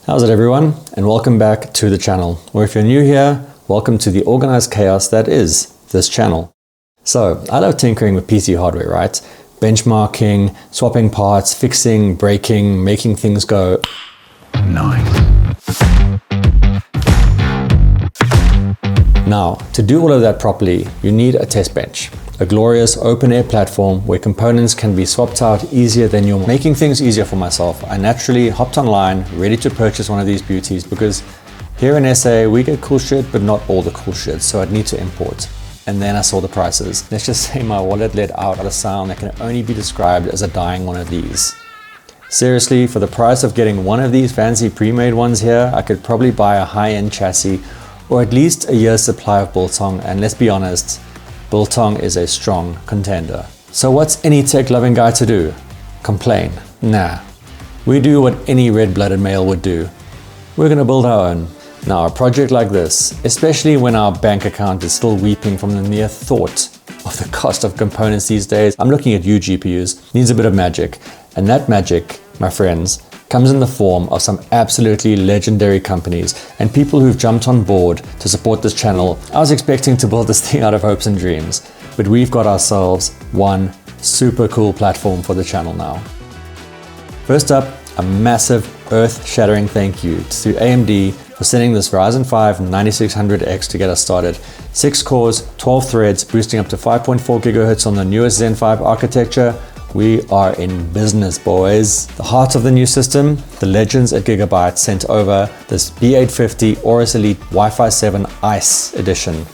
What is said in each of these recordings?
How's it everyone, and welcome back to the channel, or if you're new here, welcome to the organized chaos that is this channel. So, I love tinkering with PC hardware, right? Benchmarking, swapping parts, fixing, breaking, making things go nice. Now, to do all of that properly, you need a test bench. A glorious open-air platform where components can be swapped out easier than normal. Making things easier for myself, I naturally hopped online, ready to purchase one of these beauties because here in SA, we get cool shit, but not all the cool shit, so I'd need to import. And then I saw the prices. Let's just say my wallet let out a sound that can only be described as a dying one of these. Seriously, for the price of getting one of these fancy pre-made ones here, I could probably buy a high-end chassis or at least a year's supply of biltong, and let's be honest, biltong is a strong contender. So what's any tech-loving guy to do? Complain? Nah. We do what any red-blooded male would do. We're gonna build our own. Now, a project like this, especially when our bank account is still weeping from the mere thought of the cost of components these days, I'm looking at you GPUs, needs a bit of magic. And that magic, my friends, comes in the form of some absolutely legendary companies and people who've jumped on board to support this channel. I was expecting to build this thing out of hopes and dreams, but we've got ourselves one super cool platform for the channel now. First up, a massive earth-shattering thank you to AMD for sending this Ryzen 5 9600X to get us started. 6 cores, 12 threads, boosting up to 5.4 GHz on the newest Zen 5 architecture. We are in business, boys. The heart of the new system, the legends at Gigabyte sent over this B850 Aorus Elite Wi-Fi 7 Ice edition.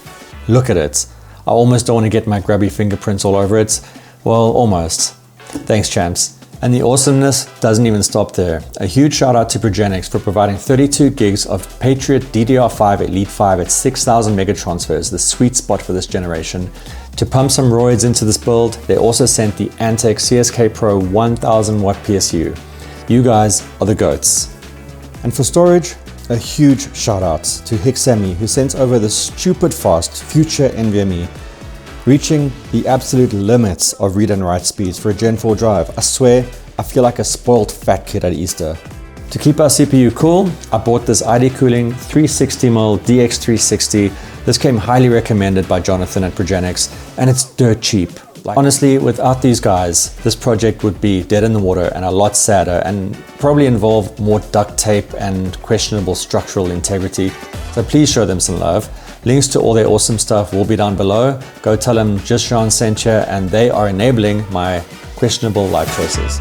Look at it. I almost don't want to get my grubby fingerprints all over it. Well, almost. Thanks, champs. And the awesomeness doesn't even stop there. A huge shout out to Progenics for providing 32 gigs of Patriot DDR5 Elite 5 at 6,000 megatransfers, the sweet spot for this generation. To pump some roids into this build, they also sent the Antec CSK Pro 1000 watt PSU. You guys are the goats. And for storage, a huge shout out to HikSemi, who sent over the stupid fast future NVMe, reaching the absolute limits of read and write speeds for a Gen 4 drive. I swear, I feel like a spoiled fat kid at Easter. To keep our CPU cool, I bought this ID Cooling 360mm DX360. This came highly recommended by Jonathan at Progenics, and it's dirt cheap. Honestly, without these guys, this project would be dead in the water and a lot sadder, and probably involve more duct tape and questionable structural integrity. So please show them some love. Links to all their awesome stuff will be down below. Go tell them Just Sean sent you, and they are enabling my questionable life choices.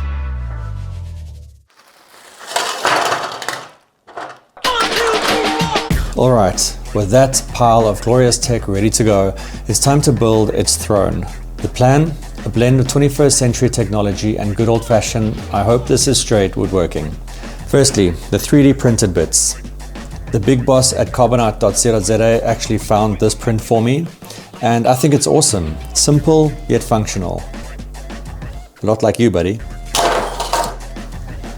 All right, with that pile of glorious tech ready to go, it's time to build its throne. The plan? A blend of 21st century technology and good old-fashioned, I hope this is straight, woodworking. Firstly, the 3D printed bits. The big boss at carbonite.co.za actually found this print for me, and I think it's awesome. Simple, yet functional. A lot like you, buddy.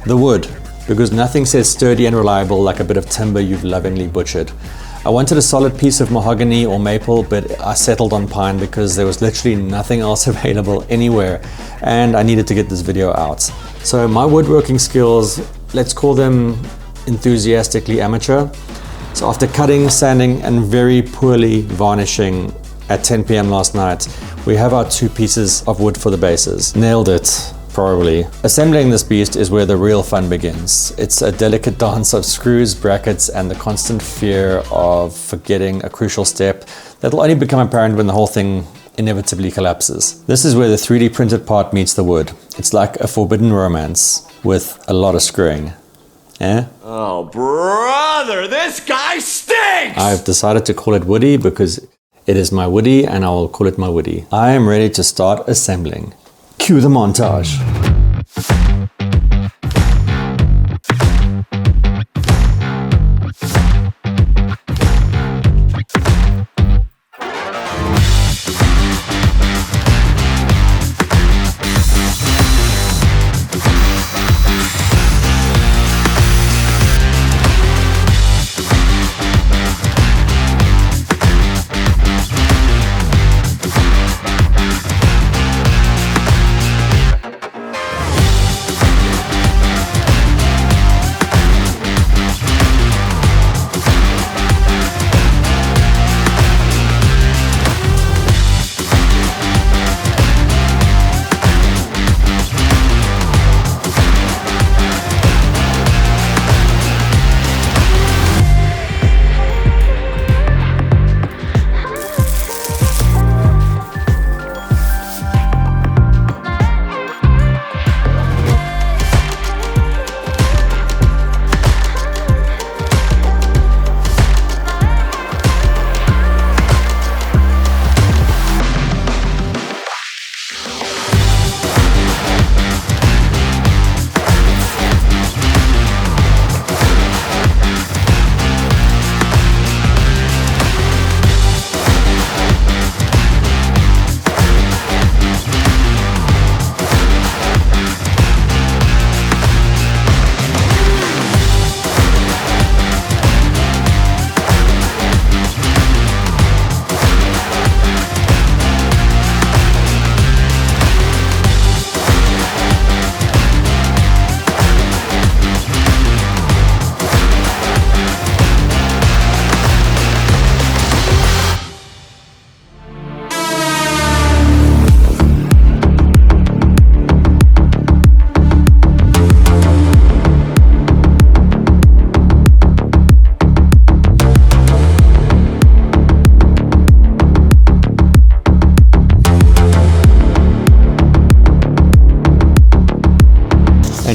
The wood, because nothing says sturdy and reliable like a bit of timber you've lovingly butchered. I wanted a solid piece of mahogany or maple, but I settled on pine because there was literally nothing else available anywhere, and I needed to get this video out. So my woodworking skills, let's call them enthusiastically amateur. So after cutting, sanding, and very poorly varnishing at 10 PM last night, we have our 2 pieces of wood for the bases. Nailed it. Probably. Assembling this beast is where the real fun begins. It's a delicate dance of screws, brackets, and the constant fear of forgetting a crucial step that'll only become apparent when the whole thing inevitably collapses. This is where the 3D printed part meets the wood. It's like a forbidden romance with a lot of screwing. Eh? Oh, brother, this guy stinks! I've decided to call it Woody because it is my Woody, and I will call it my Woody. I am ready to start assembling. Cue the montage.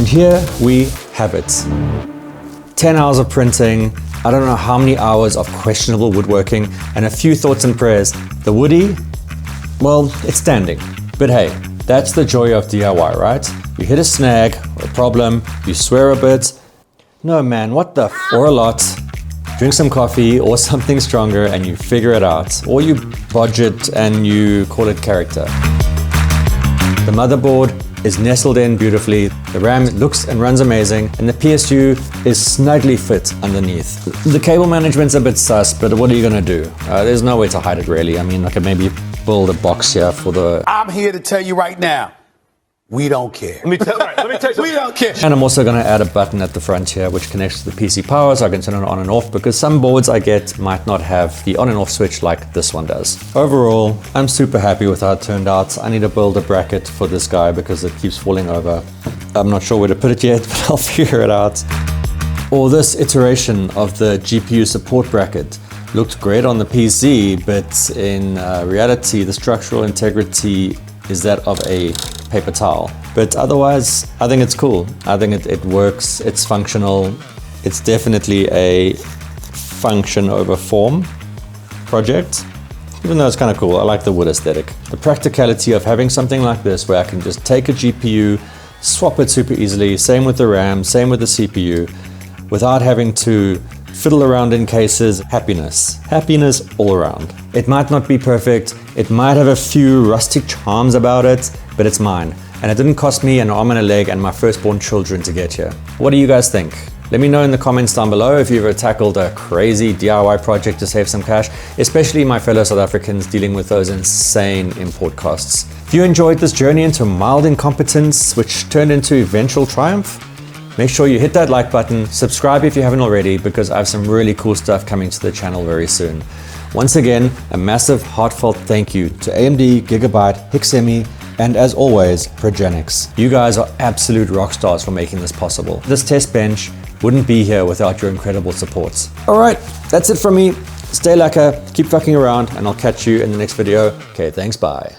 And here we have it. 10 hours of printing, I don't know how many hours of questionable woodworking, and a few thoughts and prayers. The woody, well, it's standing. But hey, that's the joy of DIY, right? You hit a snag or a problem, you swear a bit. No man, what the f, or a lot. Drink some coffee or something stronger and you figure it out. Or you budget and you call it character. The motherboard is nestled in beautifully, the RAM looks and runs amazing, and the PSU is snugly fit underneath. The cable management's a bit sus, but what are you gonna do? There's no way to hide it really. I mean, I could maybe build a box here for the... I'm here to tell you right now, we don't care. Let me tell you. We don't care. And I'm also gonna add a button at the front here which connects to the PC power so I can turn it on and off, because some boards I get might not have the on and off switch like this one does. Overall, I'm super happy with how it turned out. I need to build a bracket for this guy because it keeps falling over. I'm not sure where to put it yet, but I'll figure it out. Or this iteration of the GPU support bracket looked great on the PC, but in reality, the structural integrity is that of a paper towel. But otherwise, I think it's cool. I think it works, it's functional. It's definitely a function over form project, even though it's kind of cool. I like the wood aesthetic. The practicality of having something like this where I can just take a GPU, swap it super easily, same with the RAM, same with the CPU, without having to fiddle around in cases. Happiness all around. It might not be perfect, it might have a few rustic charms about it, but it's mine. And it didn't cost me an arm and a leg and my firstborn children to get here. What do you guys think? Let me know in the comments down below if you've ever tackled a crazy DIY project to save some cash, especially my fellow South Africans dealing with those insane import costs. If you enjoyed this journey into mild incompetence, which turned into eventual triumph, make sure you hit that like button, subscribe if you haven't already, because I have some really cool stuff coming to the channel very soon. Once again, a massive heartfelt thank you to AMD, Gigabyte, HikSemi, and as always, Progenics. You guys are absolute rock stars for making this possible. This test bench wouldn't be here without your incredible support. All right, that's it from me. Stay lacquer, keep fucking around, and I'll catch you in the next video. Okay, thanks, bye.